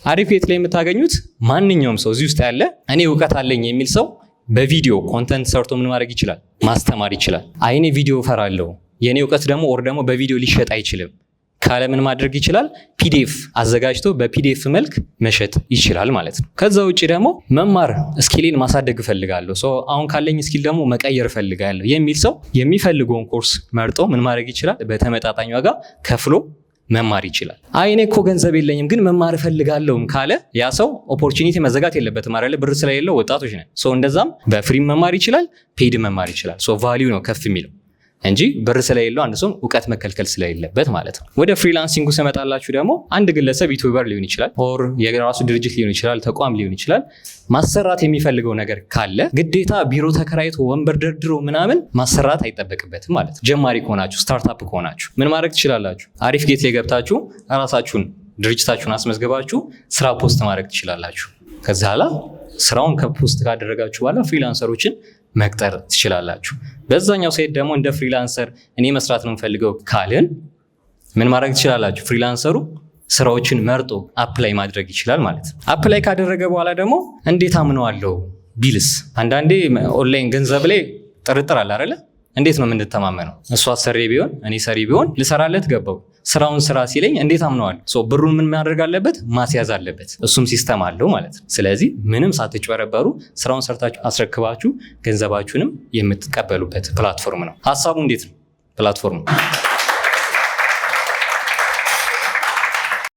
አሪፍ ጌት ላይ የምታገኙት ማንኛውም ሰው እዚህ ውስጥ ያለ እኔ እውቀት አለኝ የሚል ሰው በቪዲዮ ኮንተንት ሰርቶ ምን ማድረግ ይችላል? ማስተማር ይችላል። አይኔ ቪዲዮ እፈራለሁ የኔ እውቀት ደግሞ ደግሞ በቪዲዮ ሊሸጥ አይችልም ካለ ምን ማድረግ ይችላል? ፒዲኤፍ አዘጋጅቶ በፒዲኤፍ መልክ መሸጥ ይችላል ማለት ነው። ከዛ ውጪ ደግሞ መማር ስኪሌን ማሳደግ እፈልጋለሁ አሁን ካለኝ ስኪል ደግሞ መቀየር እፈልጋለሁ የሚል ሰው የሚፈልገውን ኮርስ መርጦ ምን ማድረግ ይችላል? በተመጣጣኝ ዋጋ ከፍሎ መማር ይችላል። እኔ እኮ ገንዘብ የለኝም ግን መማር እፈልጋለሁም ካለ ያ ሰው ኦፖርቹኒቲ መዘጋት የለበትም አይደለ? ብር ስለሌለው ወጣቶች ነን። እንደዛም በፍሪ መማር ይችላል፣ ፔድ መማር ይችላል። ቫልዩ ነው ከፍ የሚለው እንጂ ብር ስለሌለው አንድ ሰው እውቀት መከልከል ስለሌለበት ማለት ነው። ወደ ፍሪላንሲንጉ ሰመጣላችሁ ደግሞ አንድ ግለሰብ ዩቲዩበር ሊሆን ይችላል፣ ኦር የራሱ ድርጅት ሊሆን ይችላል፣ ተቋም ሊሆን ይችላል። ማሰራት የሚፈልገው ነገር ካለ ግዴታ ቢሮ ተከራይቶ ወንበር ደርድሮ ምናምን ማሰራት አይጠበቅበትም ማለት ነው። ጀማሪ ከሆናችሁ ስታርታፕ ከሆናችሁ ምን ማድረግ ትችላላችሁ? አሪፍ ጌት ላይ ገብታችሁ ራሳችሁን ድርጅታችሁን አስመዝግባችሁ ስራ ፖስት ማድረግ ትችላላችሁ። ከዛ ኋላ ስራውን ከፖስት ካደረጋችሁ በኋላ ፍሪላንሰሮችን መቅጠር ትችላላችሁ። በዛኛው ሳይት ደግሞ እንደ ፍሪላንሰር እኔ መስራት ነው የምፈልገው ካልን ምን ማድረግ ትችላላችሁ? ፍሪላንሰሩ ስራዎችን መርጦ አፕላይ ማድረግ ይችላል ማለት ነው። አፕላይ ካደረገ በኋላ ደግሞ እንዴት አምነዋለሁ ቢልስ? አንዳንዴ ኦንላይን ገንዘብ ላይ ጥርጥር አለ አይደለ? እንዴት ነው የምንተማመነው? እሷ ሰሪ ቢሆን እኔ ሰሪ ቢሆን ልሰራለት ገባው ስራውን ስራ ሲለኝ እንዴት አምነዋለሁ? ብሩን ምን ማድረግ አለበት? ማስያዝ አለበት። እሱም ሲስተም አለው ማለት ነው። ስለዚህ ምንም ሳትጭበረበሩ ስራውን ሰርታችሁ አስረክባችሁ ገንዘባችሁንም የምትቀበሉበት ፕላትፎርም ነው። ሀሳቡ እንዴት ነው ፕላትፎርሙ?